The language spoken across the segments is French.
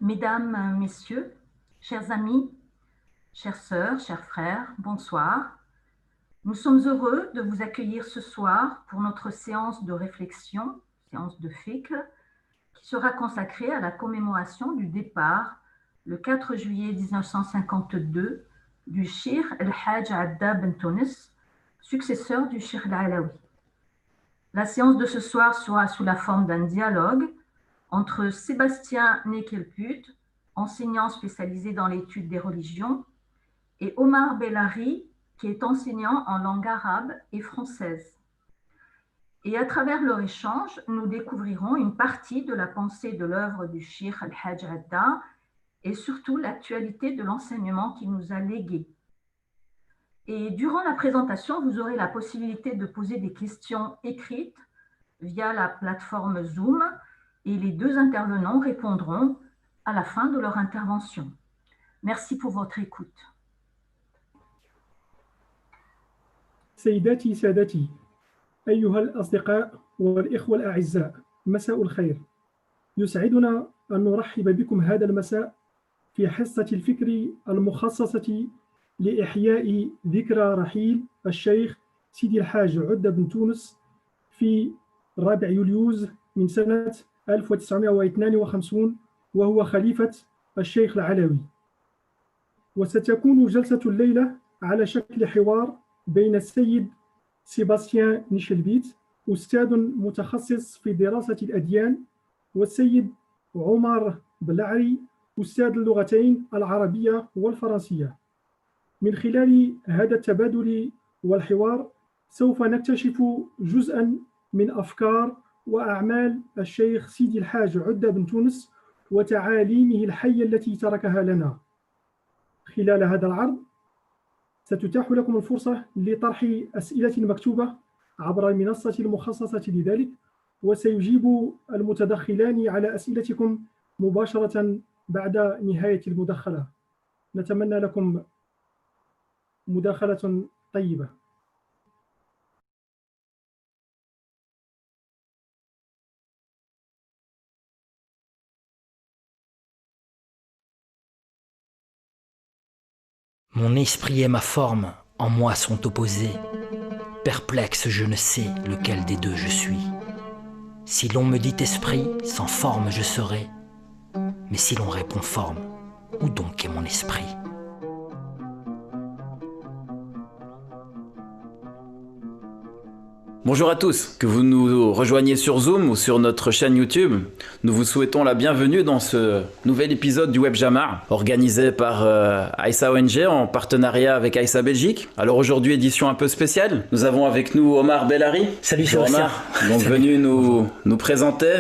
Mesdames, Messieurs, chers amis, chères sœurs, chers frères, bonsoir. Nous sommes heureux de vous accueillir ce soir pour notre séance de réflexion, séance de fiqh, qui sera consacrée à la commémoration du départ, le 4 juillet 1952, du Cheikh El-Hajj Adda Ben Tounes, successeur du Cheikh Al-Alawi. La séance de ce soir sera sous la forme d'un dialogue entre Sébastien Nekelkut, enseignant spécialisé dans l'étude des religions, et Omar Bellari, qui est enseignant en langue arabe et française. Et à travers leur échange, nous découvrirons une partie de la pensée de l'œuvre du Cheikh Al-Hajj Adda et surtout l'actualité de l'enseignement qu'il nous a légué. Et durant la présentation, vous aurez la possibilité de poser des questions écrites via la plateforme Zoom et les deux intervenants répondront à la fin de leur intervention. Merci pour votre écoute. سيداتي سادتي أيها الأصدقاء والإخوة الأعزاء، مساء الخير. يسعدنا أن نرحب بكم هذا المساء في حصة الفكر المخصصة لإحياء ذكرى رحيل الشيخ سيدي الحاج عدة بن تونس في 4 يوليوز من سنة 1952، وهو خليفة الشيخ العلوي. وستكون جلسة الليلة على شكل حوار بين السيد سيباستيان نيشلبيت، أستاذ متخصص في دراسة الأديان، والسيد عمر بلعري، أستاذ اللغتين العربية والفرنسية. من خلال هذا التبادل والحوار سوف نكتشف جزءاً من أفكار وأعمال الشيخ سيدي الحاج عدة بن تونس وتعاليمه الحية التي تركها لنا. خلال هذا العرض ستتاح لكم الفرصة لطرح أسئلة مكتوبة عبر المنصة المخصصة لذلك، وسيجيب المتدخلان على أسئلتكم مباشرة بعد نهاية المداخلة. نتمنى لكم مداخلة طيبة. Mon esprit et ma forme en moi sont opposés. Perplexe, je ne sais lequel des deux je suis. Si l'on me dit esprit, sans forme je serai. Mais si l'on répond forme, où donc est mon esprit ? Bonjour à tous, que vous nous rejoigniez sur Zoom ou sur notre chaîne YouTube. Nous vous souhaitons la bienvenue dans ce nouvel épisode du Web Jamar, organisé par Aïssa ONG en partenariat avec Aïssa Belgique. Alors aujourd'hui, édition un peu spéciale. Nous avons avec nous Omar Bellari. Salut Omar, donc venu nous présenter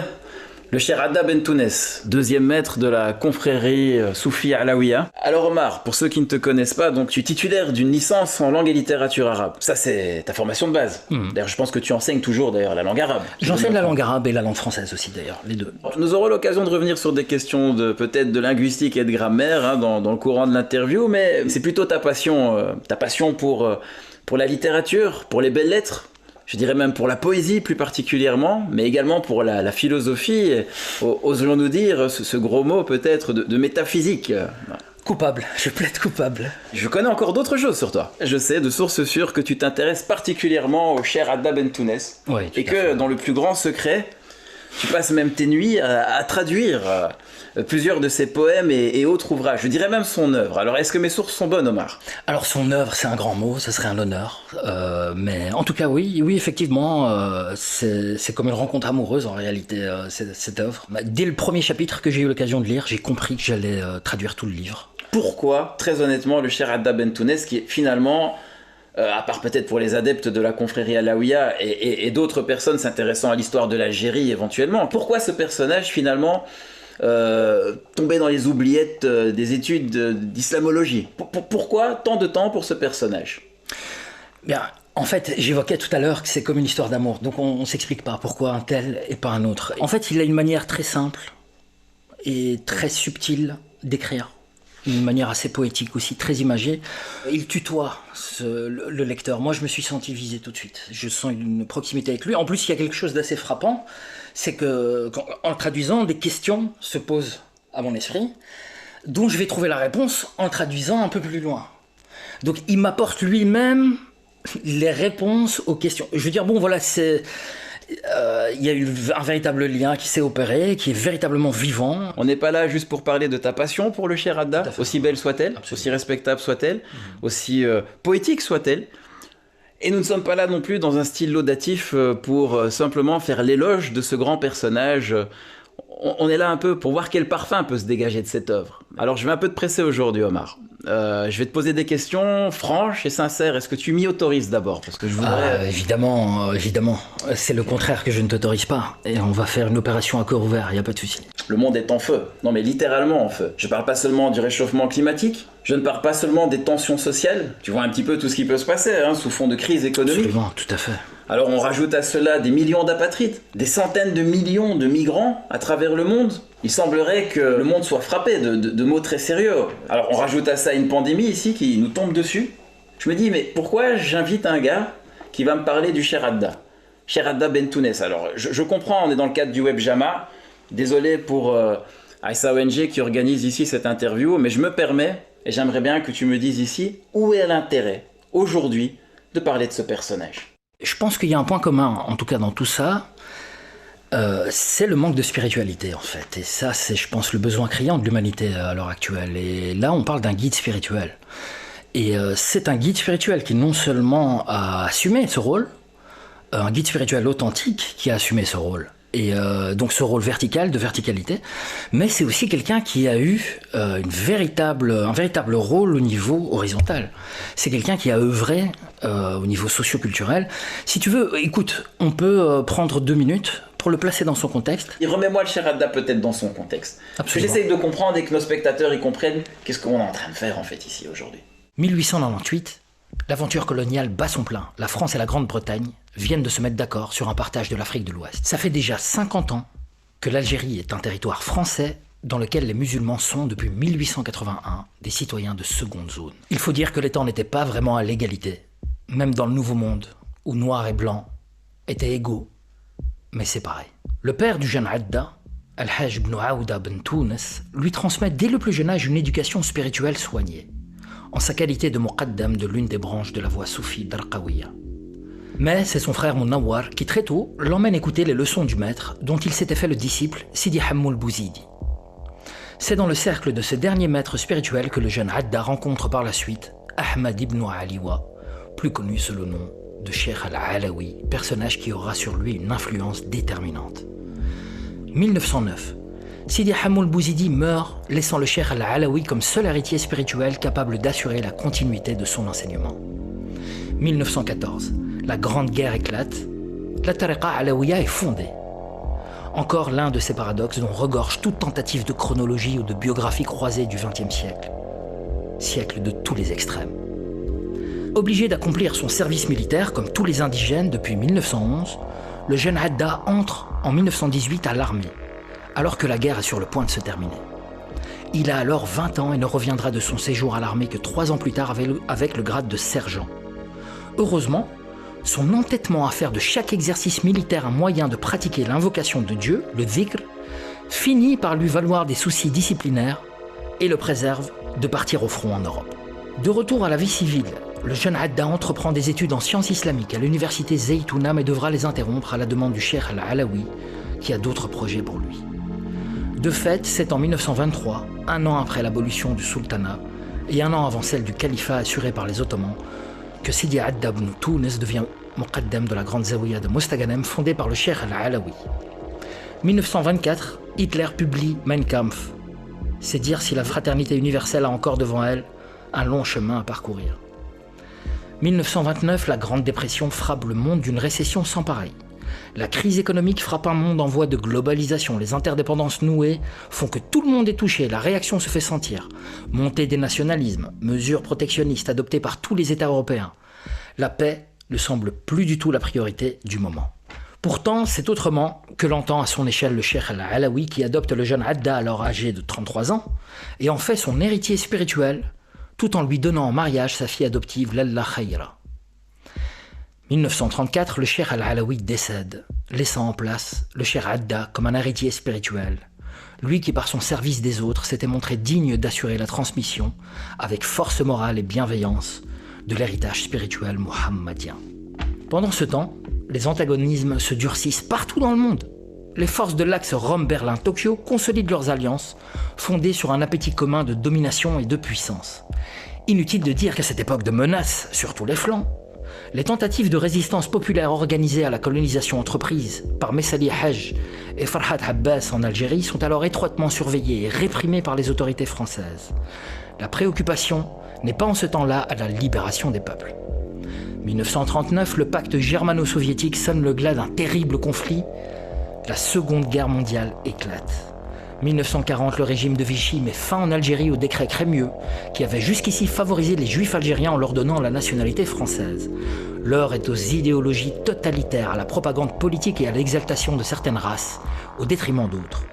le Cheikh Adda Ben Tounes, deuxième maître de la confrérie soufie alaouia. Alors Omar, pour ceux qui ne te connaissent pas, donc tu es titulaire d'une licence en langue et littérature arabe. Ça c'est ta formation de base. D'ailleurs je pense que tu enseignes toujours d'ailleurs la langue arabe. J'enseigne la langue arabe et la langue française aussi d'ailleurs, les deux. Nous aurons l'occasion de revenir sur des questions peut-être de linguistique et de grammaire dans le courant de l'interview, mais c'est plutôt ta passion pour la littérature, pour les belles lettres. Je dirais même pour la poésie plus particulièrement, mais également pour la philosophie, osons-nous dire ce gros mot peut-être de métaphysique. Coupable, je plaide coupable. Je connais encore d'autres choses sur toi. Je sais de sources sûres que tu t'intéresses particulièrement au Cheikh Adda Ben Tounes, Oui, et que dans le plus grand secret, tu passes même tes nuits à traduire plusieurs de ses poèmes et autres ouvrages. Je dirais même son œuvre. Alors, est-ce que mes sources sont bonnes, Omar ? Alors, son œuvre, c'est un grand mot, ça serait un honneur. Mais en tout cas, oui, effectivement, c'est comme une rencontre amoureuse en réalité, cette œuvre. Dès le premier chapitre que j'ai eu l'occasion de lire, j'ai compris que j'allais traduire tout le livre. Pourquoi, très honnêtement, le Cheikh Adda Ben Tounes, qui est finalement... à part peut-être pour les adeptes de la confrérie alaouia et d'autres personnes s'intéressant à l'histoire de l'Algérie éventuellement, pourquoi ce personnage finalement tombait dans les oubliettes des études d'islamologie ? Pourquoi tant de temps pour ce personnage ? Bien, en fait, j'évoquais tout à l'heure que c'est comme une histoire d'amour, donc on ne s'explique pas pourquoi un tel et pas un autre. En fait, il a une manière très simple et très subtile d'écrire. Une manière assez poétique aussi, très imagée. Il tutoie le lecteur. Moi, je me suis senti visé tout de suite. Je sens une proximité avec lui. En plus, il y a quelque chose d'assez frappant, c'est que, en traduisant, des questions se posent à mon esprit, dont je vais trouver la réponse en traduisant un peu plus loin. Donc il m'apporte lui-même les réponses aux questions. Je veux dire, bon voilà, il y a eu un véritable lien qui s'est opéré, qui est véritablement vivant. On n'est pas là juste pour parler de ta passion pour le Cheikh Hadda, aussi belle soit-elle, aussi respectable soit-elle, aussi poétique soit-elle. Et nous ne sommes pas là non plus dans un style laudatif pour simplement faire l'éloge de ce grand personnage. On est là un peu pour voir quel parfum peut se dégager de cette œuvre. Alors je vais un peu te presser aujourd'hui, Omar. Je vais te poser des questions franches et sincères. Est-ce que tu m'y autorises d'abord? Parce que je voudrais... évidemment. C'est le contraire que je ne t'autorise pas. Et on va faire une opération à cœur ouvert, il n'y a pas de souci. Le monde est en feu. Non mais littéralement en feu. Je parle pas seulement du réchauffement climatique. Je ne parle pas seulement des tensions sociales. Tu vois un petit peu tout ce qui peut se passer sous fond de crise économique. Absolument, tout à fait. Alors on rajoute à cela des millions d'apatrides, des centaines de millions de migrants à travers le monde. Il semblerait que le monde soit frappé de maux très sérieux. Alors on rajoute à ça une pandémie ici qui nous tombe dessus. Je me dis, mais pourquoi j'invite un gars qui va me parler du Cheikh Hadda Bentounes? Alors je comprends, on est dans le cadre du Web Jama. Désolé pour Aïssa ONG qui organise ici cette interview, mais je me permets, et j'aimerais bien que tu me dises ici, où est l'intérêt aujourd'hui de parler de ce personnage? Je pense qu'il y a un point commun, en tout cas dans tout ça, c'est le manque de spiritualité en fait. Et ça, c'est, je pense, le besoin criant de l'humanité à l'heure actuelle. Et là, on parle d'un guide spirituel. Et c'est un guide spirituel qui non seulement a assumé ce rôle, un guide spirituel authentique qui a assumé ce rôle. Et donc ce rôle vertical, de verticalité, mais c'est aussi quelqu'un qui a eu un véritable rôle au niveau horizontal. C'est quelqu'un qui a œuvré au niveau socio-culturel. Si tu veux, écoute, on peut prendre 2 minutes pour le placer dans son contexte. Et remets-moi le Cheikh Hadda peut-être dans son contexte. Absolument. Que j'essaye de comprendre et que nos spectateurs y comprennent qu'est-ce qu'on est en train de faire en fait ici aujourd'hui. 1898, l'aventure coloniale bat son plein. La France et la Grande-Bretagne viennent de se mettre d'accord sur un partage de l'Afrique de l'Ouest. Ça fait déjà 50 ans que l'Algérie est un territoire français dans lequel les musulmans sont, depuis 1881, des citoyens de seconde zone. Il faut dire que les temps n'étaient pas vraiment à l'égalité, même dans le Nouveau Monde, où noir et blanc étaient égaux, mais séparés. Le père du jeune Hadda, Al-Hajj ibn Aouda Bentounes, lui transmet dès le plus jeune âge une éducation spirituelle soignée, en sa qualité de muqaddam de l'une des branches de la voie soufie d'Arqawiya. Mais c'est son frère Munawar qui très tôt l'emmène écouter les leçons du maître dont il s'était fait le disciple Sidi Hammoul Bouzidi. C'est dans le cercle de ce dernier maître spirituel que le jeune Hadda rencontre par la suite Ahmad ibn Aliwa, plus connu sous le nom de Cheikh Al-Alawi, personnage qui aura sur lui une influence déterminante. 1909, Sidi Hammoul Bouzidi meurt, laissant le Cheikh Al-Alawi comme seul héritier spirituel capable d'assurer la continuité de son enseignement. 1914, la Grande Guerre éclate, la Tariqa Alawiya est fondée. Encore l'un de ces paradoxes dont regorge toute tentative de chronologie ou de biographie croisée du XXe siècle. Siècle de tous les extrêmes. Obligé d'accomplir son service militaire comme tous les indigènes depuis 1911, le jeune Hadda entre en 1918 à l'armée, alors que la guerre est sur le point de se terminer. Il a alors 20 ans et ne reviendra de son séjour à l'armée que 3 ans plus tard avec le grade de sergent. Heureusement, son entêtement à faire de chaque exercice militaire un moyen de pratiquer l'invocation de Dieu, le dhikr, finit par lui valoir des soucis disciplinaires et le préserve de partir au front en Europe. De retour à la vie civile, le jeune Hadda entreprend des études en sciences islamiques à l'université Zaytouna mais devra les interrompre à la demande du Cheikh Al-Alawi qui a d'autres projets pour lui. De fait, c'est en 1923, un an après l'abolition du sultanat et un an avant celle du califat assuré par les Ottomans, que Sidi Hadda ibn Tounes devient muqaddam de la grande zawiya de Mostaganem fondée par le Cheikh Al-Alawi. 1924, Hitler publie Mein Kampf. C'est dire si la fraternité universelle a encore devant elle un long chemin à parcourir. 1929, la Grande Dépression frappe le monde d'une récession sans pareille. La crise économique frappe un monde en voie de globalisation. Les interdépendances nouées font que tout le monde est touché. La réaction se fait sentir. Montée des nationalismes, mesures protectionnistes adoptées par tous les États européens. La paix ne semble plus du tout la priorité du moment. Pourtant, c'est autrement que l'entend à son échelle le Cheikh Al-Alawi qui adopte le jeune Hadda alors âgé de 33 ans et en fait son héritier spirituel tout en lui donnant en mariage sa fille adoptive Lalla Khayra. 1934, le Cheikh Al-Alawi décède, laissant en place le Cheikh Hadda comme un héritier spirituel, Lui qui par son service des autres s'était montré digne d'assurer la transmission, avec force morale et bienveillance, de l'héritage spirituel mohammadien. Pendant ce temps, les antagonismes se durcissent partout dans le monde. Les forces de l'axe Rome-Berlin-Tokyo consolident leurs alliances, fondées sur un appétit commun de domination et de puissance. Inutile de dire qu'à cette époque de menaces sur tous les flancs, les tentatives de résistance populaire organisées à la colonisation entreprise par Messali Hajj et Farhat Abbas en Algérie sont alors étroitement surveillées et réprimées par les autorités françaises. La préoccupation n'est pas en ce temps-là à la libération des peuples. 1939, le pacte germano-soviétique sonne le glas d'un terrible conflit. La Seconde Guerre mondiale éclate. 1940, le régime de Vichy met fin en Algérie au décret Crémieux, qui avait jusqu'ici favorisé les juifs algériens en leur donnant la nationalité française. L'heure est aux idéologies totalitaires, à la propagande politique et à l'exaltation de certaines races, au détriment d'autres.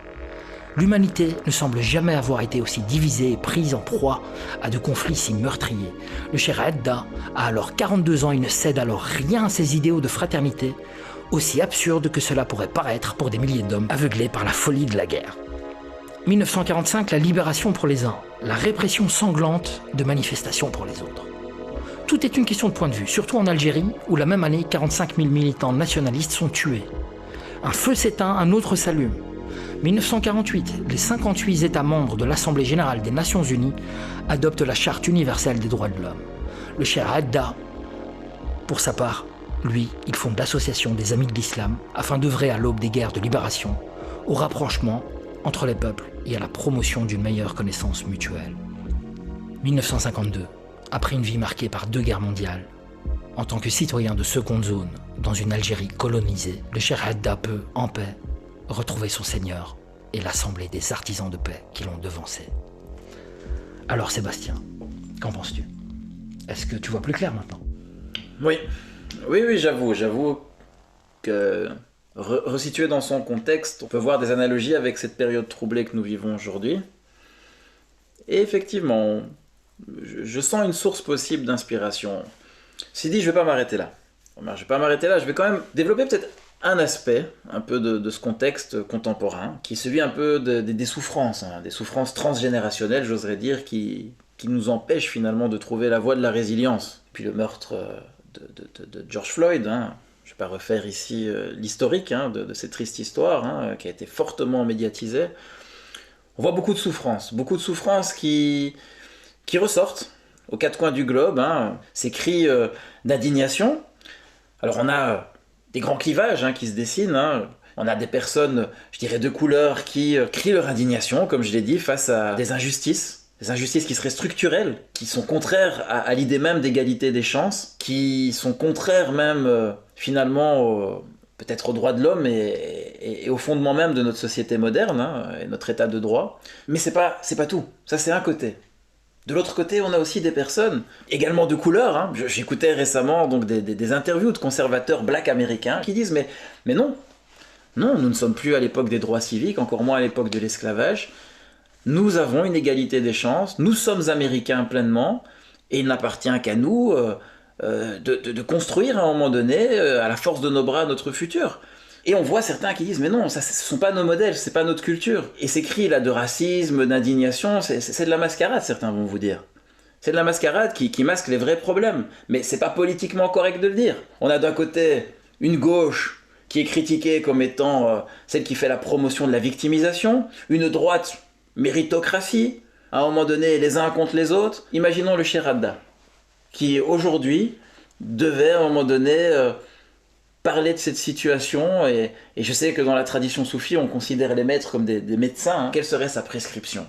L'humanité ne semble jamais avoir été aussi divisée et prise en proie à de conflits si meurtriers. Le Cheikh Adda a alors 42 ans et ne cède alors rien à ses idéaux de fraternité, aussi absurde que cela pourrait paraître pour des milliers d'hommes aveuglés par la folie de la guerre. 1945, la libération pour les uns, la répression sanglante de manifestations pour les autres. Tout est une question de point de vue, surtout en Algérie, où la même année, 45 000 militants nationalistes sont tués. Un feu s'éteint, un autre s'allume. 1948, les 58 États membres de l'Assemblée générale des Nations unies adoptent la Charte universelle des droits de l'homme. Le Cheikh Adda, pour sa part, lui, il fonde l'Association des Amis de l'Islam afin d'œuvrer à l'aube des guerres de libération, au rapprochement entre les peuples et à la promotion d'une meilleure connaissance mutuelle. 1952, après une vie marquée par 2 guerres mondiales, en tant que citoyen de seconde zone dans une Algérie colonisée, le Cheikh Adda peut, en paix, retrouver son Seigneur et l'assemblée des artisans de paix qui l'ont devancé. Alors Sébastien, qu'en penses-tu? Est-ce que tu vois plus clair maintenant? Oui, j'avoue que resitué dans son contexte, on peut voir des analogies avec cette période troublée que nous vivons aujourd'hui. Et effectivement, je sens une source possible d'inspiration. Si dit, je ne vais pas m'arrêter là. Je vais quand même développer peut-être un aspect un peu de ce contexte contemporain, qui est celui un peu des souffrances, des souffrances transgénérationnelles, j'oserais dire, qui nous empêchent finalement de trouver la voie de la résilience. Puis le meurtre de George Floyd, je ne vais pas refaire ici l'historique de cette triste histoire, qui a été fortement médiatisée. On voit beaucoup de souffrances qui ressortent aux 4 coins du globe, ces cris d'indignation. Alors on a des grands clivages qui se dessinent, on a des personnes, je dirais, de couleur qui crient leur indignation, comme je l'ai dit, face à des injustices qui seraient structurelles, qui sont contraires à l'idée même d'égalité des chances, qui sont contraires même finalement peut-être aux droits de l'homme et au fondement même de notre société moderne et notre état de droit. Mais c'est pas tout, ça c'est un côté. De l'autre côté, on a aussi des personnes, également de couleur. J'écoutais récemment donc, des interviews de conservateurs black américains qui disent mais non, nous ne sommes plus à l'époque des droits civiques, encore moins à l'époque de l'esclavage. Nous avons une égalité des chances, nous sommes américains pleinement, et il n'appartient qu'à nous de construire à un moment donné, à la force de nos bras, notre futur. Et on voit certains qui disent mais non, ce ne sont pas nos modèles, c'est pas notre culture. Et ces cris là de racisme, d'indignation, c'est de la mascarade, certains vont vous dire. C'est de la mascarade qui masque les vrais problèmes. Mais c'est pas politiquement correct de le dire. On a d'un côté une gauche qui est critiquée comme étant celle qui fait la promotion de la victimisation, une droite méritocratie, à un moment donné les uns contre les autres. Imaginons le Cheikh Adda, qui aujourd'hui devait à un moment donné parler de cette situation, et je sais que dans la tradition soufie, on considère les maîtres comme des médecins. Quelle serait sa prescription?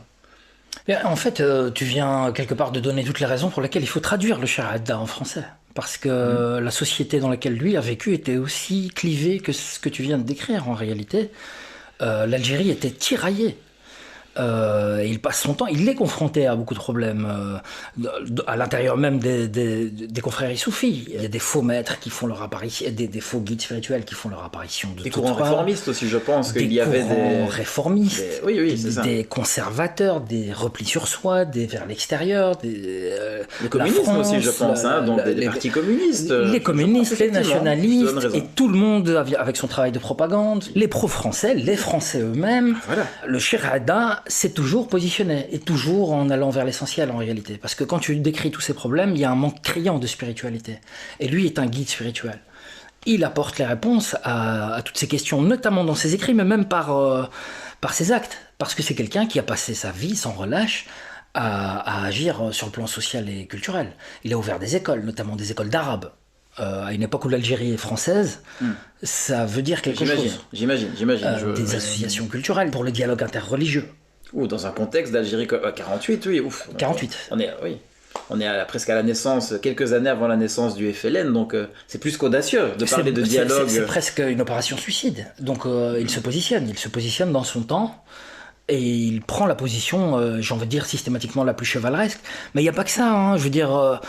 En fait, tu viens quelque part de donner toutes les raisons pour lesquelles il faut traduire le Cheikh Adda en français. Parce que la société dans laquelle lui a vécu était aussi clivée que ce que tu viens de décrire en réalité. L'Algérie était tiraillée. Il passe son temps, il est confronté à beaucoup de problèmes à l'intérieur même des confréries soufis. Il y a des faux maîtres qui font leur apparition, des faux guides spirituels qui font leur apparition de des toutes courants parts. Réformistes aussi, je pense qu'il y avait des réformistes, oui, c'est ça. Des conservateurs, des replis sur soi, des vers l'extérieur, le communisme France, aussi, je pense, donc des partis communistes. Les communistes, les nationalistes, et tout. tout le monde avec son travail de propagande, les pro-français, les Français eux-mêmes. Voilà. Le Cheikh Hadda s'est toujours positionné, et toujours en allant vers l'essentiel en réalité. Parce que quand tu décris tous ces problèmes, il y a un manque criant de spiritualité. Et lui est un guide spirituel. Il apporte les réponses à toutes ces questions, notamment dans ses écrits, mais même par ses actes. Parce que c'est quelqu'un qui a passé sa vie sans relâche à agir sur le plan social et culturel. Il a ouvert des écoles, notamment des écoles d'arabe. À une époque où l'Algérie est française, ça veut dire quelque chose. J'imagine. Des associations culturelles pour le dialogue interreligieux. Ou dans un contexte d'Algérie 48, oui, ouf. 48. On est presque à la naissance, quelques années avant la naissance du FLN, donc c'est plus qu'audacieux de parler de dialogue. C'est presque une opération suicide. Donc il se positionne dans son temps. Et il prend la position, j'ai envie de dire, systématiquement la plus chevaleresque. Mais il n'y a pas que ça, hein. Je veux dire,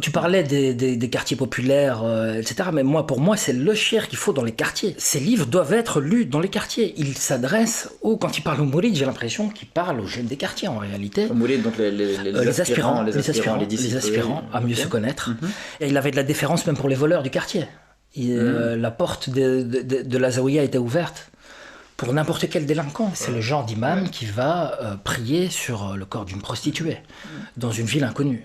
tu parlais des quartiers populaires, etc. Mais pour moi, c'est le cheikh qu'il faut dans les quartiers. Ces livres doivent être lus dans les quartiers. Il s'adresse quand il parle aux mourides, j'ai l'impression qu'il parle aux jeunes des quartiers, en réalité. Aux mourides, donc les aspirants, les aspirants à mieux se connaître. Et il avait de la déférence même pour les voleurs du quartier. La porte de la Zaouïa était ouverte pour n'importe quel délinquant. C'est le genre d'imam qui va prier sur le corps d'une prostituée dans une ville inconnue,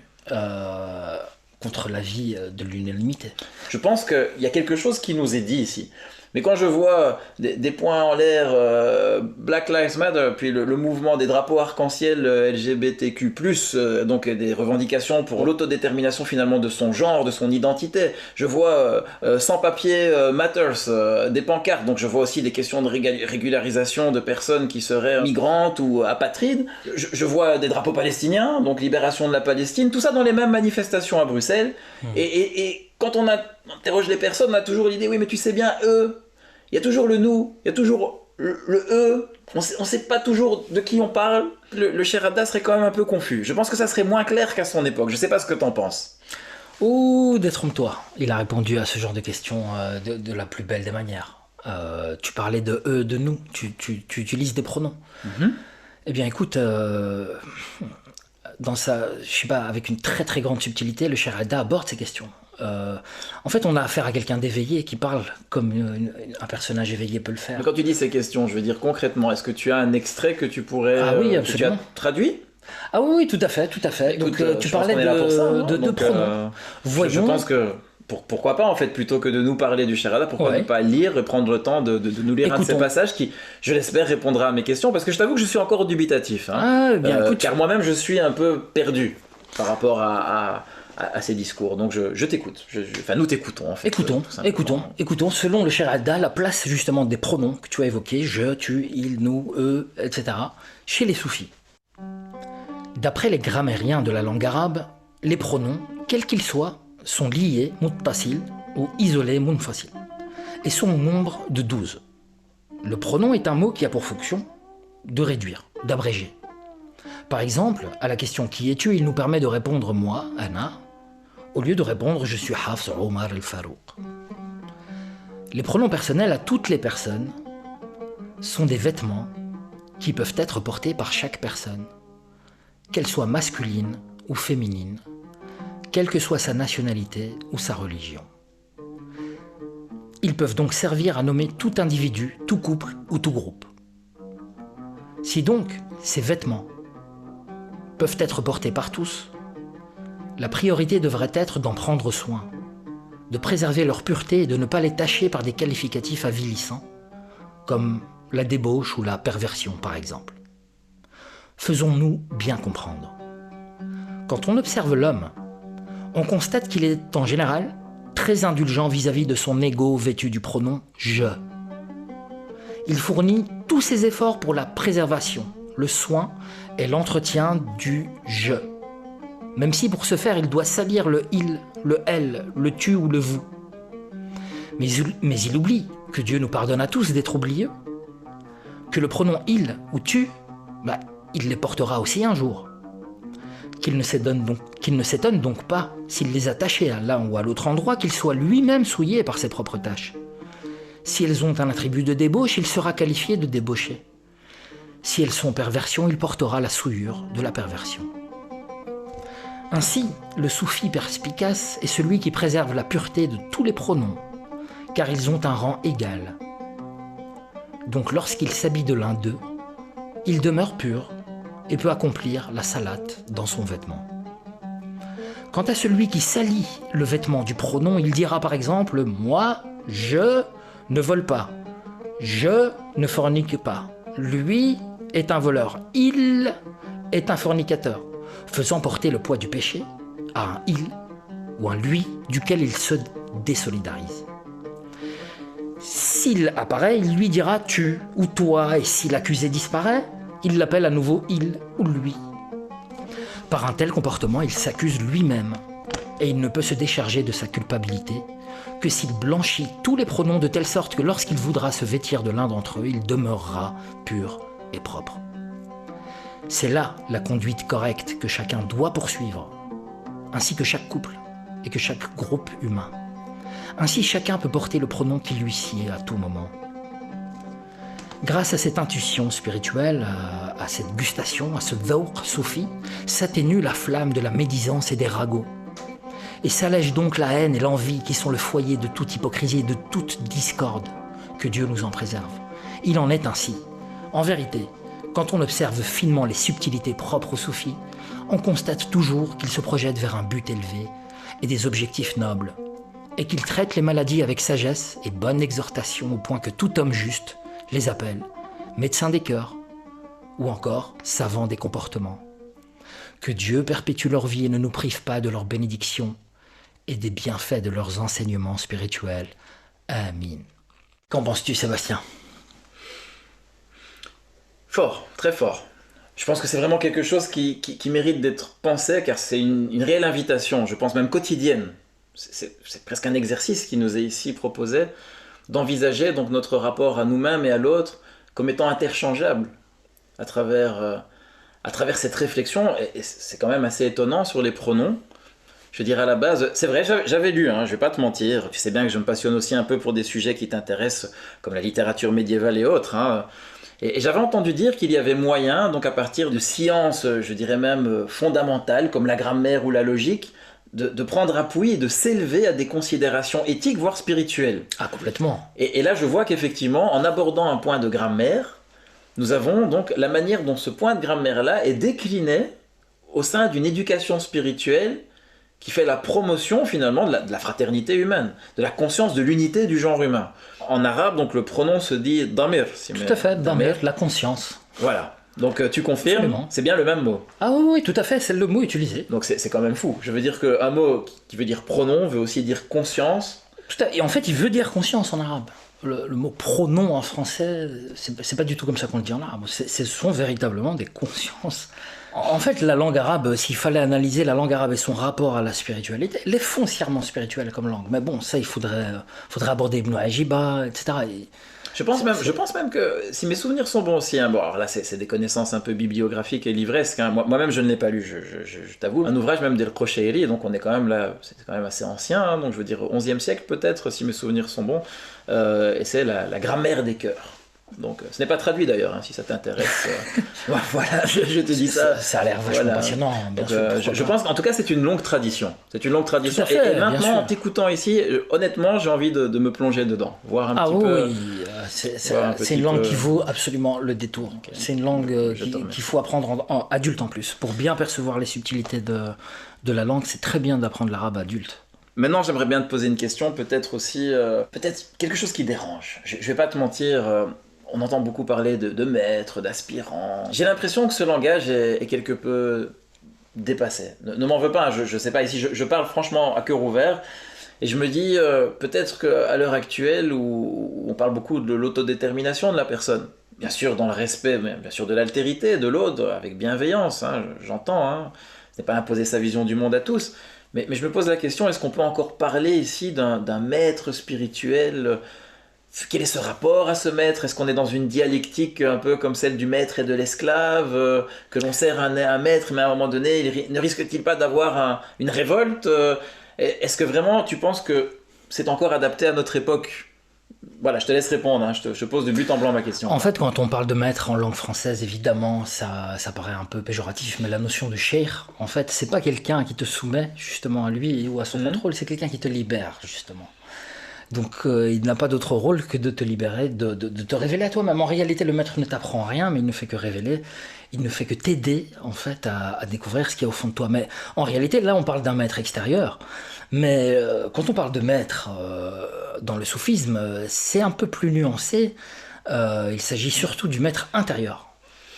contre l'avis de l'unanimité. Je pense qu'il y a quelque chose qui nous est dit ici. Mais quand je vois des points en l'air, Black Lives Matter, puis le mouvement des drapeaux arc-en-ciel LGBTQ+, donc des revendications pour l'autodétermination finalement de son genre, de son identité. Je vois sans-papiers matters, des pancartes, donc je vois aussi des questions de régularisation de personnes qui seraient migrantes ou apatrides. Je vois des drapeaux palestiniens, donc libération de la Palestine, tout ça dans les mêmes manifestations à Bruxelles. Et quand on interroge les personnes, on a toujours l'idée, oui, mais tu sais bien, eux, il y a toujours le nous, il y a toujours le eux, on sait pas toujours de qui on parle. Le Cheikh Hadda serait quand même un peu confus. Je pense que ça serait moins clair qu'à son époque. Je sais pas ce que t'en penses. Ouh, détrompe-toi. Il a répondu à ce genre de questions de la plus belle des manières. Tu parlais de eux, de nous, tu utilises des pronoms. Eh bien, écoute, avec une très très grande subtilité, le Cheikh Hadda aborde ces questions. En fait, on a affaire à quelqu'un d'éveillé qui parle comme un personnage éveillé peut le faire. Mais quand tu dis ces questions, je veux dire concrètement, est-ce que tu as un extrait que tu pourrais... Ah oui, absolument. Que tu as traduit ? Ah oui, tout à fait. Écoute, donc tu parlais de pronoms. Voyons. Je pense que... Pourquoi pas, en fait, plutôt que de nous parler du Cheikh Hadda, pourquoi ne pas lire et prendre le temps de nous lire un de ces passages qui, je l'espère, répondra à mes questions, parce que je t'avoue que je suis encore dubitatif. Car moi-même, je suis un peu perdu par rapport à ces discours. Donc je t'écoute. Nous t'écoutons, en fait. Écoutons. Selon le Cheikh Hadda, la place, justement, des pronoms que tu as évoqués, je, tu, il, nous, eux, etc., chez les soufis. D'après les grammairiens de la langue arabe, les pronoms, quels qu'ils soient, sont liés, muttasil, ou isolés, munfasil, et sont au nombre de 12. Le pronom est un mot qui a pour fonction de réduire, d'abréger. Par exemple, à la question « Qui es-tu ?», il nous permet de répondre « Moi, Ana », au lieu de répondre « Je suis Hafs Omar al-Farouk ». Les pronoms personnels à toutes les personnes sont des vêtements qui peuvent être portés par chaque personne, qu'elle soit masculine ou féminine, quelle que soit sa nationalité ou sa religion. Ils peuvent donc servir à nommer tout individu, tout couple ou tout groupe. Si donc ces vêtements peuvent être portés par tous, la priorité devrait être d'en prendre soin, de préserver leur pureté et de ne pas les tacher par des qualificatifs avilissants, comme la débauche ou la perversion par exemple. Faisons-nous bien comprendre. Quand on observe l'homme, on constate qu'il est en général très indulgent vis-à-vis de son ego vêtu du pronom « je ». Il fournit tous ses efforts pour la préservation, le soin et l'entretien du « je ». Même si pour ce faire, il doit salir le « il », le « elle », le « tu » ou le « vous ». Mais il oublie que Dieu nous pardonne à tous d'être oublieux, que le pronom « il » ou « tu » il les portera aussi un jour. Qu'il ne s'étonne donc pas s'il les a tachées à l'un ou à l'autre endroit, qu'il soit lui-même souillé par ses propres tâches. Si elles ont un attribut de débauche, il sera qualifié de débauché. Si elles sont perversion, il portera la souillure de la perversion. Ainsi, le soufi perspicace est celui qui préserve la pureté de tous les pronoms, car ils ont un rang égal. Donc lorsqu'il s'habille de l'un d'eux, il demeure pur et peut accomplir la salate dans son vêtement. Quant à celui qui salit le vêtement du pronom, il dira par exemple « Moi, je ne vole pas. Je ne fornique pas. Lui est un voleur. Il est un fornicateur. » faisant porter le poids du péché à un « il » ou un « lui » duquel il se désolidarise. S'il apparaît, il lui dira « tu » ou « toi », et si l'accusé disparaît, il l'appelle à nouveau « il » ou « lui ». Par un tel comportement, il s'accuse lui-même, et il ne peut se décharger de sa culpabilité que s'il blanchit tous les pronoms de telle sorte que lorsqu'il voudra se vêtir de l'un d'entre eux, il demeurera pur et propre. C'est là la conduite correcte que chacun doit poursuivre, ainsi que chaque couple et que chaque groupe humain. Ainsi, chacun peut porter le pronom qui lui sied à tout moment. Grâce à cette intuition spirituelle, à cette gustation, à ce dhawq soufi, s'atténue la flamme de la médisance et des ragots. Et s'allège donc la haine et l'envie qui sont le foyer de toute hypocrisie et de toute discorde. Que Dieu nous en préserve. Il en est ainsi. En vérité, quand on observe finement les subtilités propres aux soufis, on constate toujours qu'ils se projettent vers un but élevé et des objectifs nobles, et qu'ils traitent les maladies avec sagesse et bonne exhortation au point que tout homme juste les appelle médecins des cœurs ou encore savants des comportements. Que Dieu perpétue leur vie et ne nous prive pas de leur bénédiction et des bienfaits de leurs enseignements spirituels. Amin. Qu'en penses-tu, Sébastien ? Fort, très fort. Je pense que c'est vraiment quelque chose qui mérite d'être pensé, car c'est une réelle invitation, je pense même quotidienne. C'est presque un exercice qui nous est ici proposé, d'envisager donc notre rapport à nous-mêmes et à l'autre comme étant interchangeable à travers cette réflexion. Et c'est quand même assez étonnant sur les pronoms. Je dirais à la base, c'est vrai, j'avais lu, je vais pas te mentir, tu sais bien que je me passionne aussi un peu pour des sujets qui t'intéressent, comme la littérature médiévale et autres, Et j'avais entendu dire qu'il y avait moyen, donc à partir de sciences, je dirais même fondamentales, comme la grammaire ou la logique, de prendre appui et de s'élever à des considérations éthiques, voire spirituelles. Ah, complètement. Et là, je vois qu'effectivement, en abordant un point de grammaire, nous avons donc la manière dont ce point de grammaire-là est décliné au sein d'une éducation spirituelle qui fait la promotion finalement de la fraternité humaine, de la conscience de l'unité du genre humain. En arabe, donc le pronom se dit damir. Tout à fait, damir, la conscience. Voilà. Donc tu confirmes, Absolument. C'est bien le même mot. Ah oui, tout à fait, c'est le mot utilisé. Donc c'est quand même fou. Je veux dire qu'un mot qui veut dire pronom veut aussi dire conscience. Et en fait, il veut dire conscience en arabe. Le mot pronom en français, c'est pas du tout comme ça qu'on le dit en arabe. Ce sont véritablement des consciences. En fait, la langue arabe, s'il fallait analyser la langue arabe et son rapport à la spiritualité, elle est foncièrement spirituelle comme langue. Mais bon, ça, il faudrait aborder Ibn Ajiba, etc. Je pense même que, si mes souvenirs sont bons aussi, bon alors là c'est des connaissances un peu bibliographiques et livresques, moi-même je ne l'ai pas lu, je t'avoue, un ouvrage même d'El Qushayri, donc on est quand même là, c'est quand même assez ancien, donc je veux dire 11e siècle peut-être, si mes souvenirs sont bons, et c'est la grammaire des cœurs. Donc, ce n'est pas traduit d'ailleurs, si ça t'intéresse. Voilà, je te dis ça. Ça a l'air vachement passionnant. Donc, je pense qu'en tout cas, c'est une longue tradition. C'est une longue tradition. Et maintenant, en t'écoutant ici, honnêtement, j'ai envie de me plonger dedans. Voir un petit peu. C'est une langue qui vaut absolument le détour. Okay. C'est une langue qu'il faut apprendre en adulte en plus. Pour bien percevoir les subtilités de la langue, c'est très bien d'apprendre l'arabe adulte. Maintenant, j'aimerais bien te poser une question, peut-être aussi, peut-être quelque chose qui dérange. Je vais pas te mentir. On entend beaucoup parler de maîtres, d'aspirants. J'ai l'impression que ce langage est quelque peu dépassé. Ne m'en veux pas, je sais pas, ici je parle franchement à cœur ouvert, et je me dis peut-être qu'à l'heure actuelle, où on parle beaucoup de l'autodétermination de la personne, bien sûr dans le respect, bien sûr de l'altérité de l'autre, avec bienveillance, j'entends, ce n'est pas imposer sa vision du monde à tous, mais je me pose la question, est-ce qu'on peut encore parler ici d'un maître spirituel ? quel est ce rapport à ce maître? Est-ce qu'on est dans une dialectique un peu comme celle du maître et de l'esclave, que l'on sert un maître, mais à un moment donné, ne risque-t-il pas d'avoir une révolte? Est-ce que vraiment tu penses que c'est encore adapté à notre époque? Voilà, je te laisse répondre, hein, je pose de but en blanc ma question. En fait, quand on parle de maître en langue française, évidemment, ça paraît un peu péjoratif, mais la notion de cheikh, en fait, c'est pas quelqu'un qui te soumet justement à lui ou à son contrôle, c'est quelqu'un qui te libère, justement. Donc, il n'a pas d'autre rôle que de te libérer, de te révéler à toi-même. En réalité, le maître ne t'apprend rien, mais il ne fait que révéler, il ne fait que t'aider, en fait, à découvrir ce qu'il y a au fond de toi. Mais en réalité, là, on parle d'un maître extérieur. Mais quand on parle de maître dans le soufisme, c'est un peu plus nuancé. Il s'agit surtout du maître intérieur.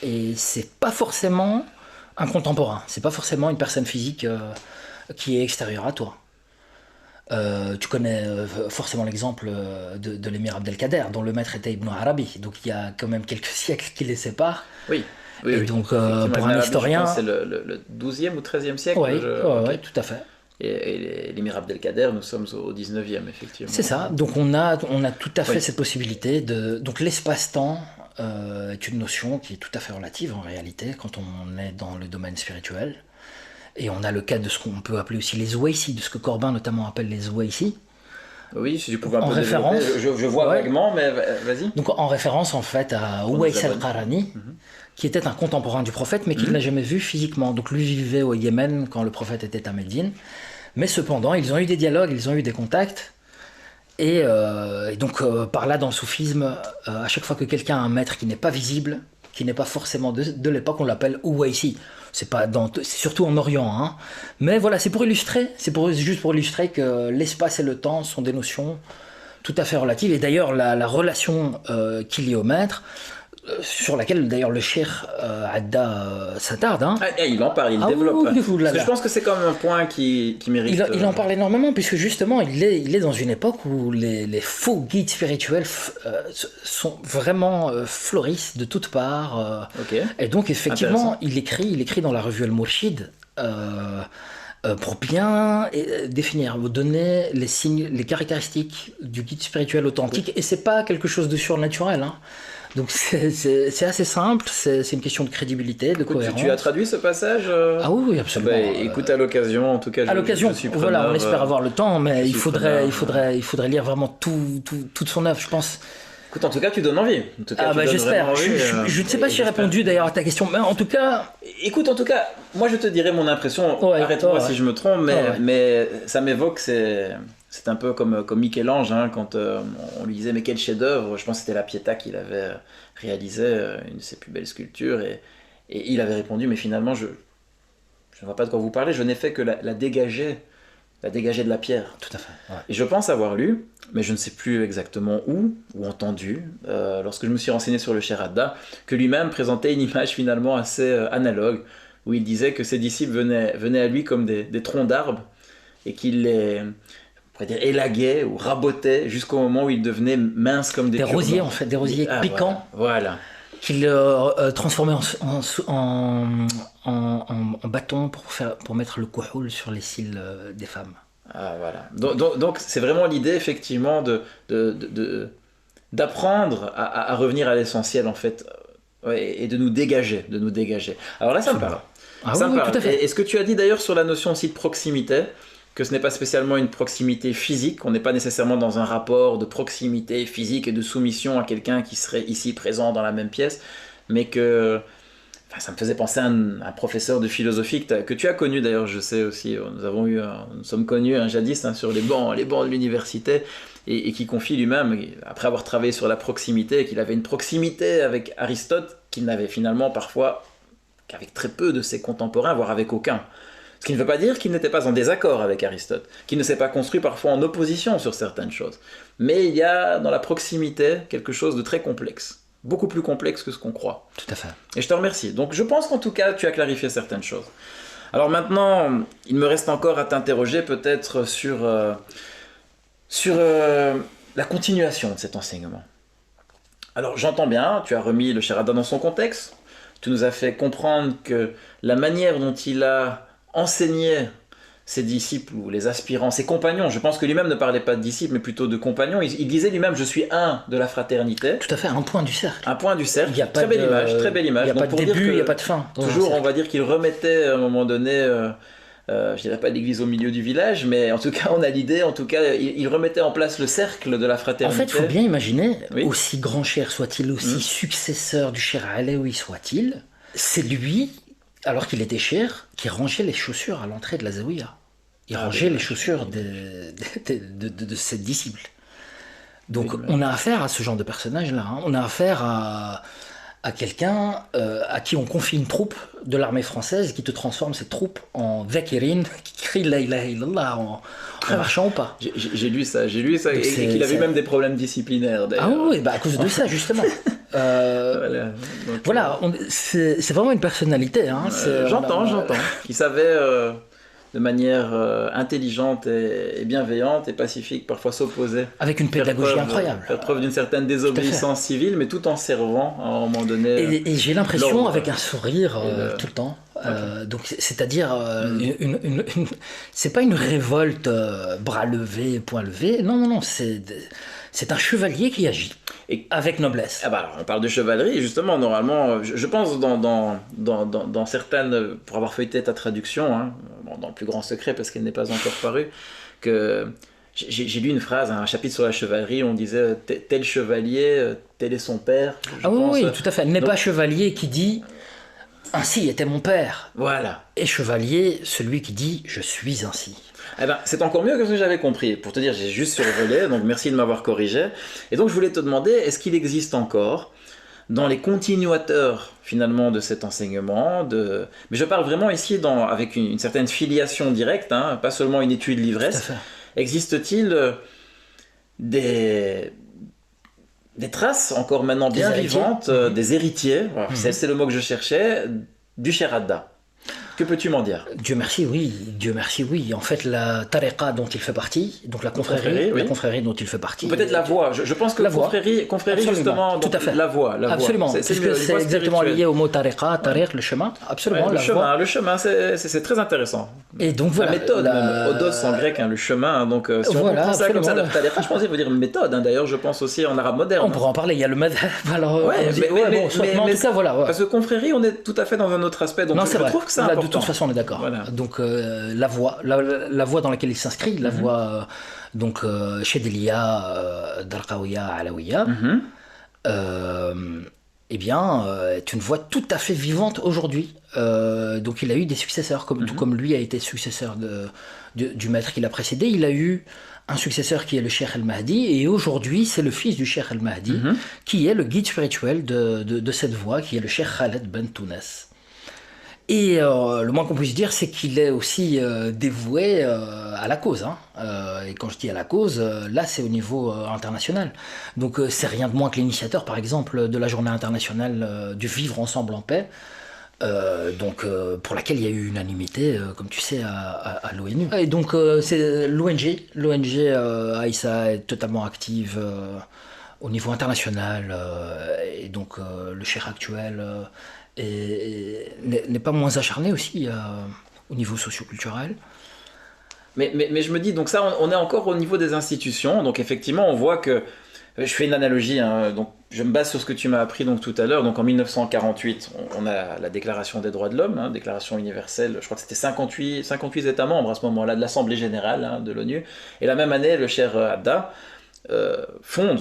Et c'est pas forcément un contemporain, c'est pas forcément une personne physique qui est extérieure à toi. Tu connais forcément l'exemple de l'émir Abdelkader, dont le maître était Ibn Arabi. Donc il y a quand même quelques siècles qui les séparent. Oui. Oui, et oui. donc pour un historien... C'est le 12e ou 13e siècle. Oui, okay. Ouais, tout à fait. Et l'émir Abdelkader, nous sommes au 19e, effectivement. C'est ça, donc on a tout à fait cette possibilité de... Donc l'espace-temps est une notion qui est tout à fait relative en réalité, quand on est dans le domaine spirituel. Et on a le cas de ce qu'on peut appeler aussi les Zouaïsi, de ce que Corbin notamment appelle les Zouaïsi. Oui, si tu pouvais un en peu référence, je vois vaguement, mais vas-y. Donc en référence en fait à Ouais al-Qarani, qui était un contemporain du prophète, mais qu'il n'a jamais vu physiquement. Donc lui vivait au Yémen quand le prophète était à Médine. Mais cependant, ils ont eu des dialogues, ils ont eu des contacts. Et donc par là, dans le soufisme, à chaque fois que quelqu'un a un maître qui n'est pas visible, qui n'est pas forcément de l'époque, on l'appelle Ouaïsi. C'est surtout en Orient, hein. Mais voilà, c'est pour illustrer, juste pour illustrer que l'espace et le temps sont des notions tout à fait relatives. Et d'ailleurs, la relation qu'il y a au maître, sur laquelle d'ailleurs le cheikh Adda s'attarde. Hein. Il en parle, il développe. Parce que je pense que c'est quand même un point qui mérite. Il en parle énormément, puisque justement, il est dans une époque où les faux guides spirituels sont vraiment fleurissent de toutes parts. Okay. Et donc, effectivement, il écrit dans la revue Al-Mourchid pour bien définir, donner les signes, les caractéristiques du guide spirituel authentique. Oui. Et c'est pas quelque chose de surnaturel. Hein. Donc c'est assez simple, c'est une question de crédibilité, de cohérence. Tu as traduit ce passage Ah oui, absolument. Écoute, à l'occasion, en tout cas, à l'occasion, voilà, on espère avoir le temps, mais il faudrait lire vraiment toute son œuvre, je pense. Écoute, en tout cas, tu donnes envie. En tout cas, j'espère. Je ne sais pas si j'ai répondu d'ailleurs à ta question, mais en tout cas... Écoute, en tout cas, moi je te dirais mon impression, arrête-moi si je me trompe, mais ça m'évoque, c'est un peu comme Michel-Ange, hein, quand on lui disait mais quel chef-d'œuvre, je pense que c'était la Pietà qu'il avait réalisé, une de ses plus belles sculptures, et il avait répondu mais finalement je ne vois pas de quoi vous parlez, je n'ai fait que la dégager de la pierre. Tout à fait. Ouais. Et je pense avoir lu, mais je ne sais plus exactement où entendu, lorsque je me suis renseigné sur le Cheikh Adda, que lui-même présentait une image finalement assez analogue, où il disait que ses disciples venaient à lui comme des troncs d'arbres, et qu'il les élaguait ou rabotait jusqu'au moment où ils devenaient minces comme des rosiers, en fait, des rosiers piquants. Voilà. Qu'il transformait en bâton pour mettre le kouhoul sur les cils des femmes. Ah, voilà. Donc c'est vraiment l'idée effectivement d'apprendre à revenir à l'essentiel en fait, et de nous dégager. Alors là ça me parle. Ah oui, tout à fait. Et ce que tu as dit d'ailleurs sur la notion aussi de proximité, que ce n'est pas spécialement une proximité physique, on n'est pas nécessairement dans un rapport de proximité physique et de soumission à quelqu'un qui serait ici présent dans la même pièce, mais que... Enfin, ça me faisait penser à un professeur de philosophie que tu as connu d'ailleurs, je sais aussi, nous sommes connus jadis sur les bancs de l'université, et qui confie lui-même, après avoir travaillé sur la proximité, qu'il avait une proximité avec Aristote qu'il n'avait finalement parfois qu'avec très peu de ses contemporains, voire avec aucun. Ce qui ne veut pas dire qu'il n'était pas en désaccord avec Aristote, qu'il ne s'est pas construit parfois en opposition sur certaines choses. Mais il y a dans la proximité quelque chose de très complexe, beaucoup plus complexe que ce qu'on croit. Tout à fait. Et je te remercie. Donc je pense qu'en tout cas, tu as clarifié certaines choses. Alors maintenant, il me reste encore à t'interroger peut-être sur la continuation de cet enseignement. Alors j'entends bien, tu as remis le Cheikh Adda dans son contexte, tu nous as fait comprendre que la manière dont il a enseigné ses disciples ou les aspirants, ses compagnons, je pense que lui-même ne parlait pas de disciples, mais plutôt de compagnons, il disait lui-même, je suis un de la fraternité. Tout à fait, un point du cercle. Un point du cercle, Il y a pas très belle de- image, très belle image. Il n'y a Donc, pas de pour dire début, que il n'y a pas de fin. dans un toujours, on cercle. va dire qu'il remettait à un moment donné, je dirais pas l'église au milieu du village, mais en tout cas, on a l'idée, en tout cas, il remettait en place le cercle de la En fraternité. fait, il faut bien imaginer, Oui. aussi grand cher soit-il, aussi successeur du cher Alaoui soit-il, c'est lui, alors qu'il était cher, qui rangeait les chaussures à l'entrée de la Zawiya. Il rangeait les chaussures de ses disciples. Donc Oui, on a affaire à ce genre de personnage-là. Hein. On a affaire à quelqu'un à qui on confie une troupe de l'armée française qui te transforme cette troupe en Dhakirin qui crie la ilaha illallah en marchant ou pas. J'ai lu ça, et c'est- qu'il avait c'est- même des problèmes disciplinaires d'ailleurs. Ah oui, bah à cause de ça justement. Voilà, donc, Voilà, c'est vraiment une personnalité. Hein. j'entends, qu'il savait de manière intelligente et bienveillante et pacifique parfois s'opposer. Avec une pédagogie incroyable. Faire preuve d'une certaine désobéissance civile, mais tout en servant à un moment donné. Et j'ai l'impression, l'ordre. avec un sourire Et tout le temps. Donc, c'est-à-dire, c'est pas une révolte bras levés, poings levés. Non, non, non, c'est un chevalier qui agit Et- avec noblesse. Ah bah alors, on parle de chevalerie, et justement, normalement, je pense dans certaines, pour avoir feuilleté ta traduction, hein, bon, dans le plus grand secret parce qu'elle n'est pas encore parue, que j'ai lu une phrase, un chapitre sur la chevalerie, on disait tel chevalier, tel est son père. Je Ah oui, pense. oui, tout à fait. Elle n'est Donc- pas chevalier qui dit ainsi était mon père. Voilà. Et chevalier, celui qui dit je suis ainsi. Eh ben, c'est encore mieux que ce que j'avais compris. Pour te dire, j'ai juste survolé, donc merci de m'avoir corrigé. Et donc je voulais te demander, est-ce qu'il existe encore dans les continuateurs finalement de cet enseignement, mais je parle vraiment ici avec une certaine filiation directe, hein, pas seulement une étude Tout à livresse, fait. existe-t-il des traces encore maintenant Des bien héritiers. vivantes, des héritiers, voilà, c'est le mot que je cherchais, du Cheikh Adda? Que peux-tu m'en dire? Dieu merci, oui. Dieu merci, oui. En fait, la tariqa dont il fait partie, donc la confrérie, oui. la confrérie dont il fait partie. Peut-être la voix. Je pense que La voix. confrérie Absolument. justement, Tout donc, à fait. la voix. Absolument, C'est puisque mieux, une c'est voix exactement spirituelle. lié au mot tariqa, tariq, le chemin. Absolument, Ouais, la voie. le chemin, c'est très intéressant. Et donc voilà. La méthode, même. Odos en grec, hein, le chemin. Donc, si on Voilà, comprend ça comme ça, absolument. tariqa, je pensais vous dire méthode. Hein, d'ailleurs, je pense aussi en arabe moderne. On pourra en parler, il y a le madhab. Alors, Ouais, on dit- mais- ouais, mais- bon, soit- mais- mais en mais tout cas, voilà. ouais. Parce que confrérie, on est tout à fait dans un autre aspect. Donc, Non, je c'est vrai. trouve que c'est Là, important. de toute façon, on est d'accord. Voilà. Donc, la voie, la voie dans laquelle il s'inscrit, la voie donc Chedelia, Darqawiya, Alawiya, Mhm. eh bien, est une voie tout à fait vivante aujourd'hui. Donc, il a eu des successeurs, tout comme lui a été successeur du maître qui l'a précédé. Il a eu un successeur qui est le Cheikh El-Mahdi, et aujourd'hui, c'est le fils du Cheikh El-Mahdi qui est le guide spirituel de cette voie, qui est le Cheikh Khaled Ben Tounes. Et le moins qu'on puisse dire, c'est qu'il est aussi dévoué à la cause. Hein. Et quand je dis à la cause, là, c'est au niveau international. Donc, c'est rien de moins que l'initiateur, par exemple, de la journée internationale du vivre ensemble en paix. Pour laquelle il y a eu unanimité, comme tu sais, à l'ONU. Et donc, c'est l'ONG. L'ONG Aïssa est totalement active au niveau international. Et donc, le cheikh actuel n'est pas moins acharné aussi au niveau socioculturel. Mais je me dis, donc ça, on est encore au niveau des institutions. Donc, effectivement, on voit que. Je fais une analogie, hein, donc je me base sur ce que tu m'as appris donc, tout à l'heure. Donc en 1948, on a la Déclaration des droits de l'homme, hein, Déclaration universelle, je crois que c'était 58 États membres à ce moment-là de l'Assemblée générale hein, de l'ONU. Et la même année, le Cheikh Adda fonde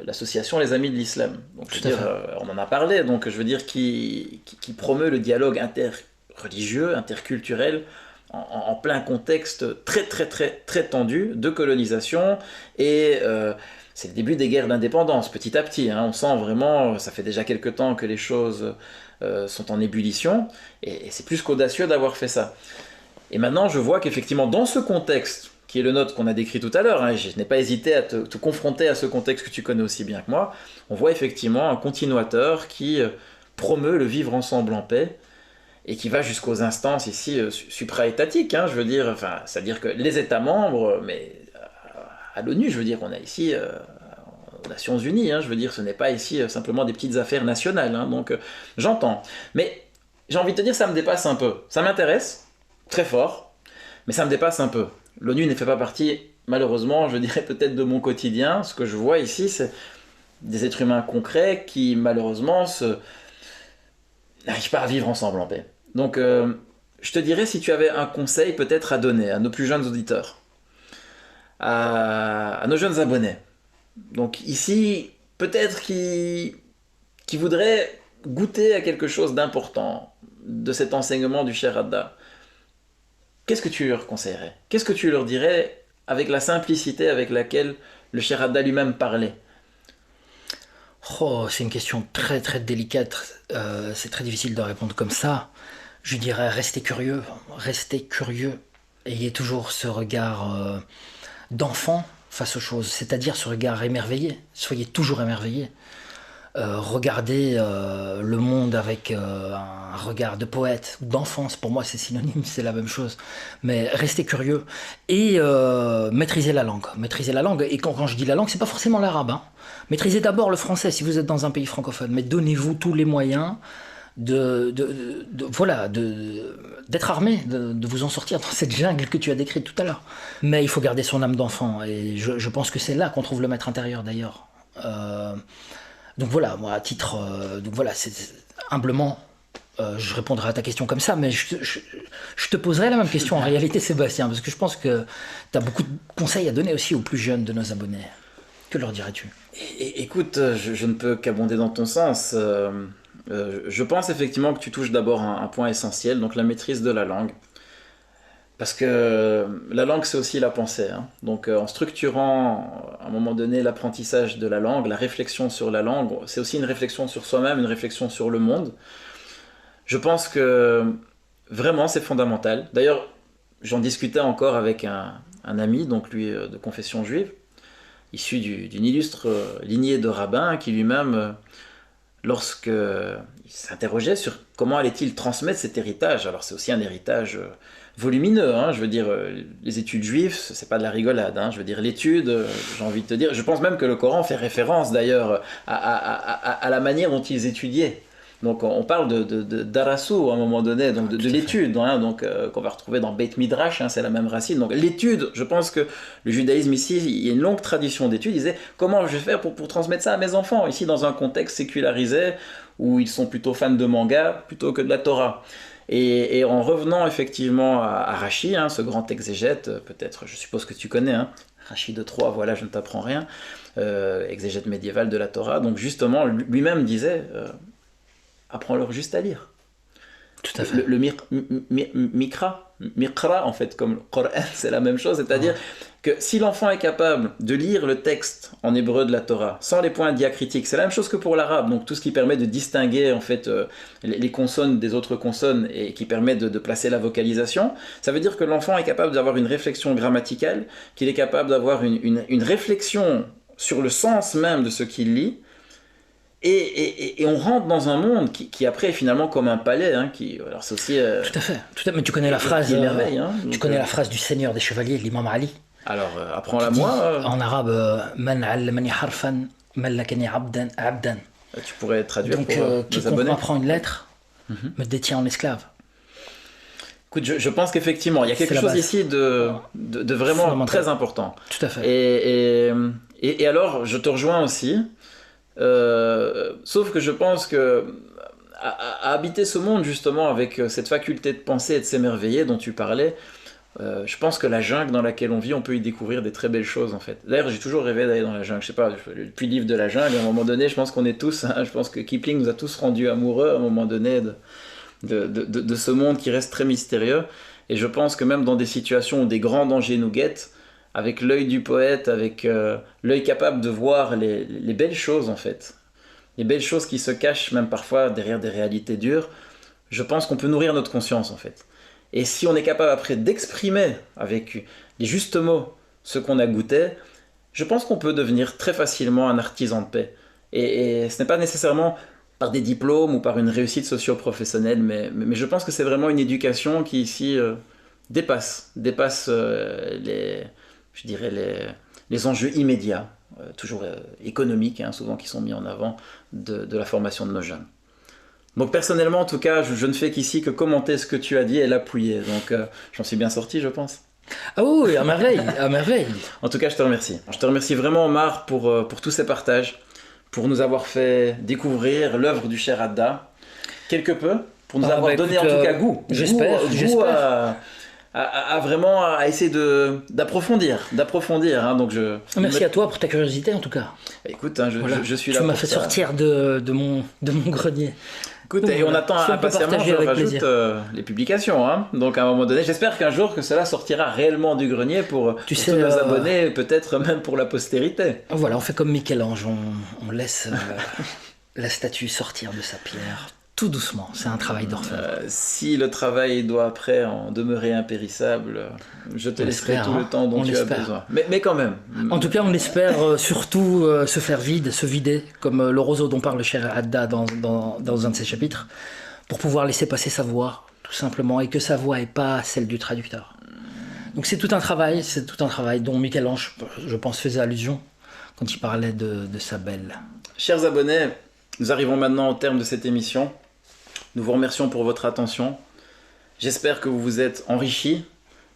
l'association Les Amis de l'Islam. Donc je veux dire, on en a parlé, donc je veux dire qui promeut le dialogue interreligieux, interculturel, en plein contexte très très très très tendu de colonisation et c'est le début des guerres d'indépendance, petit à petit. Hein, on sent vraiment, ça fait déjà quelques temps que les choses sont en ébullition, et c'est plus qu'audacieux d'avoir fait ça. Et maintenant, je vois qu'effectivement, dans ce contexte, qui est le nôtre qu'on a décrit tout à l'heure, hein, je n'ai pas hésité à te confronter à ce contexte que tu connais aussi bien que moi, on voit effectivement un continuateur qui promeut le vivre ensemble en paix, et qui va jusqu'aux instances ici supra-étatiques, hein, je veux dire, enfin, c'est-à-dire que les États membres, mais à l'ONU, je veux dire, on a ici aux Nations Unies, hein, je veux dire, ce n'est pas ici simplement des petites affaires nationales, hein, donc j'entends. Mais j'ai envie de te dire, ça me dépasse un peu. Ça m'intéresse, très fort, Mais ça me dépasse un peu. L'ONU ne fait pas partie, malheureusement, je dirais peut-être de mon quotidien. Ce que je vois ici, c'est des êtres humains concrets qui, malheureusement, n'arrivent pas à vivre ensemble en paix. Donc, je te dirais, si tu avais un conseil peut-être à donner à nos plus jeunes auditeurs, à nos jeunes abonnés, donc ici, peut-être qui voudraient goûter à quelque chose d'important de cet enseignement du Cheikh Hadda, qu'est-ce que tu leur conseillerais? Qu'est-ce que tu leur dirais avec la simplicité avec laquelle le Cheikh Hadda lui-même parlait? Oh, c'est une question très très délicate. C'est très difficile de répondre comme ça. Je dirais restez curieux, restez curieux. Ayez toujours ce regard d'enfant face aux choses, c'est-à-dire ce regard émerveillé. Soyez toujours émerveillé. Regardez le monde avec un regard de poète ou d'enfance. Pour moi, c'est synonyme, c'est la même chose. Mais restez curieux et maîtrisez la langue. Maîtrisez la langue. Et quand je dis la langue, c'est pas forcément l'arabe, hein. Maîtrisez d'abord le français si vous êtes dans un pays francophone. Mais donnez-vous tous les moyens d'être armé, de vous en sortir dans cette jungle que tu as décrite tout à l'heure. Mais il faut garder son âme d'enfant. Et je pense que c'est là qu'on trouve le maître intérieur d'ailleurs. Donc voilà, moi à titre, humblement, je répondrai à ta question comme ça, mais je te poserai la même question en réalité, Sébastien, parce que je pense que tu as beaucoup de conseils à donner aussi aux plus jeunes de nos abonnés. Que leur dirais-tu? Écoute, je ne peux qu'abonder dans ton sens. Je pense effectivement que tu touches d'abord un point essentiel, donc la maîtrise de la langue. Parce que la langue, c'est aussi la pensée, hein. Donc en structurant à un moment donné l'apprentissage de la langue, la réflexion sur la langue, c'est aussi une réflexion sur soi-même, une réflexion sur le monde. Je pense que vraiment c'est fondamental. D'ailleurs, j'en discutais encore avec un ami, donc lui de confession juive, issu d'une illustre lignée de rabbins, qui lui-même, lorsqu'il s'interrogeait sur comment allait-il transmettre cet héritage, alors c'est aussi un héritage volumineux, hein, je veux dire, les études juives, c'est pas de la rigolade, hein, je veux dire, l'étude, j'ai envie de te dire, je pense même que le Coran fait référence d'ailleurs à la manière dont ils étudiaient. Donc on parle d'arassou à un moment donné, donc de l'étude, hein, donc qu'on va retrouver dans Beit Midrash, hein, c'est la même racine. Donc l'étude, je pense que le judaïsme ici, il y a une longue tradition d'étude. Il disait comment je vais faire pour transmettre ça à mes enfants, ici dans un contexte sécularisé où ils sont plutôt fans de manga plutôt que de la Torah. Et en revenant effectivement à Rashi, hein, ce grand exégète, peut-être, je suppose que tu connais, hein, Rashi de Troyes, voilà, je ne t'apprends rien, exégète médiéval de la Torah, donc justement, lui-même disait, apprends-leur juste à lire. Tout à fait. Le Miqra, en fait, comme le Coran, c'est la même chose, c'est-à-dire que si l'enfant est capable de lire le texte en hébreu de la Torah, sans les points diacritiques, c'est la même chose que pour l'arabe, donc tout ce qui permet de distinguer en fait les consonnes des autres consonnes et qui permet de placer la vocalisation, ça veut dire que l'enfant est capable d'avoir une réflexion grammaticale, qu'il est capable d'avoir une réflexion sur le sens même de ce qu'il lit. Et on rentre dans un monde qui après est finalement comme un palais, hein, alors c'est aussi... Tout à fait. Mais tu connais la phrase, hein, tu connais la phrase du Seigneur des Chevaliers, l'imam Ali. Alors apprends-la moi. En arabe, Man 'allamani harfan mallakani 'abdan. Tu pourrais traduire donc, pour nos abonnés. Quiconque m'apprend une lettre me détient en esclave. Écoute, je pense qu'effectivement, il y a quelque chose ici de vraiment très important. Tout à fait. Et alors, je te rejoins aussi. Sauf que je pense que à habiter ce monde justement avec cette faculté de penser et de s'émerveiller dont tu parlais, je pense que la jungle dans laquelle on vit, on peut y découvrir des très belles choses en fait. D'ailleurs, j'ai toujours rêvé d'aller dans la jungle. Je sais pas, depuis le livre de la jungle, à un moment donné, je pense qu'on est tous, hein, je pense que Kipling nous a tous rendus amoureux à un moment donné de ce monde qui reste très mystérieux. Et je pense que même dans des situations où des grands dangers nous guettent, avec l'œil du poète, avec l'œil capable de voir les belles choses en fait, les belles choses qui se cachent même parfois derrière des réalités dures, je pense qu'on peut nourrir notre conscience en fait. Et si on est capable après d'exprimer avec les justes mots ce qu'on a goûté, je pense qu'on peut devenir très facilement un artisan de paix. Et ce n'est pas nécessairement par des diplômes ou par une réussite socio-professionnelle, mais je pense que c'est vraiment une éducation qui ici dépasse les enjeux immédiats, toujours économiques, hein, souvent qui sont mis en avant de la formation de nos jeunes. Donc personnellement, en tout cas, je ne fais qu'ici que commenter ce que tu as dit et l'appuyer. Donc j'en suis bien sorti, je pense. Ah oui, à merveille, à merveille. En tout cas, je te remercie. Je te remercie vraiment, Omar, pour tous ces partages, pour nous avoir fait découvrir l'œuvre du cher Hadda, quelque peu, pour nous avoir donné écoute, en tout cas goût. J'espère. À vraiment à essayer d'approfondir. Hein, donc Merci à toi pour ta curiosité en tout cas. Écoute, hein, je suis là tu pour m'as fait ça. sortir de mon grenier. Écoute, et on attend impatiemment, je rajoute les publications. Hein. Donc à un moment donné, j'espère qu'un jour que cela sortira réellement du grenier pour tous nos abonnés, peut-être même pour la postérité. Voilà, on fait comme Michel-Ange, on laisse la statue sortir de sa pierre. Tout doucement, c'est un travail d'orfèvre. Si le travail doit après en demeurer impérissable, je te laisserai tout le temps dont tu as besoin. Mais quand même. En tout cas, on espère surtout se vider, comme le roseau dont parle le cher Hadda dans un de ses chapitres, pour pouvoir laisser passer sa voix, tout simplement, et que sa voix n'est pas celle du traducteur. Donc c'est tout un travail dont Michel-Ange, je pense, faisait allusion quand il parlait de sa belle. Chers abonnés, nous arrivons maintenant au terme de cette émission. Nous vous remercions pour votre attention. J'espère que vous vous êtes enrichis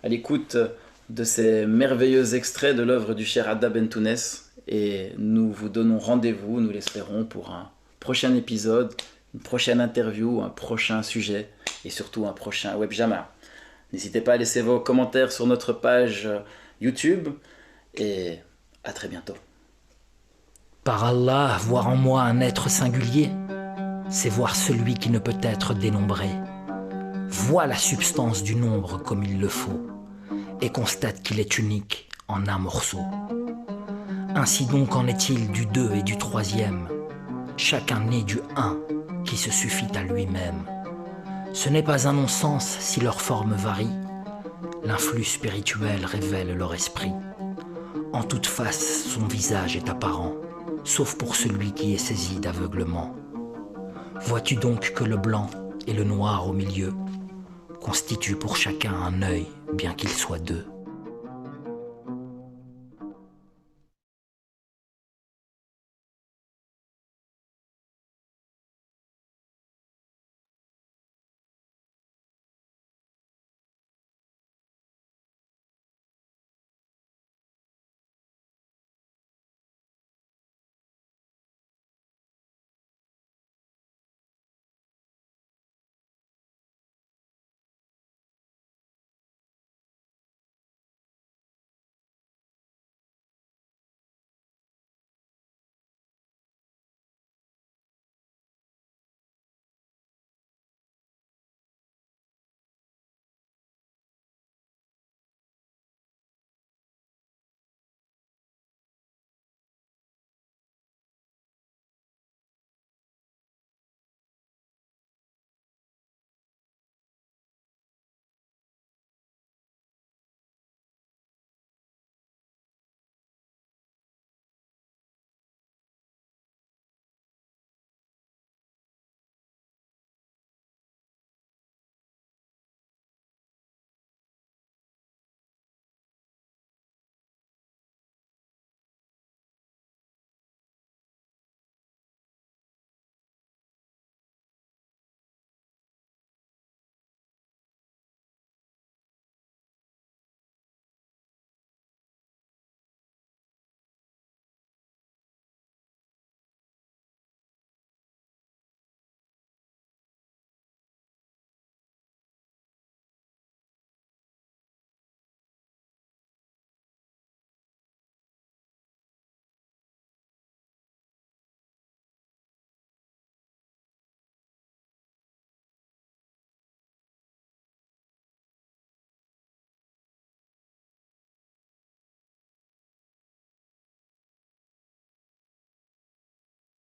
à l'écoute de ces merveilleux extraits de l'œuvre du cher Hadda Bentounes. Et nous vous donnons rendez-vous, nous l'espérons, pour un prochain épisode, une prochaine interview, un prochain sujet et surtout un prochain webjama. N'hésitez pas à laisser vos commentaires sur notre page YouTube et à très bientôt. Par Allah, voir en moi un être singulier, c'est voir celui qui ne peut être dénombré. Vois la substance du nombre comme il le faut, et constate qu'il est unique en un morceau. Ainsi donc en est-il du 2 et du 3e, chacun né du 1 qui se suffit à lui-même. Ce n'est pas un non-sens si leur forme varie, l'influx spirituel révèle leur esprit. En toute face, son visage est apparent, sauf pour celui qui est saisi d'aveuglement. Vois-tu donc que le blanc et le noir au milieu constituent pour chacun un œil, bien qu'il soit deux.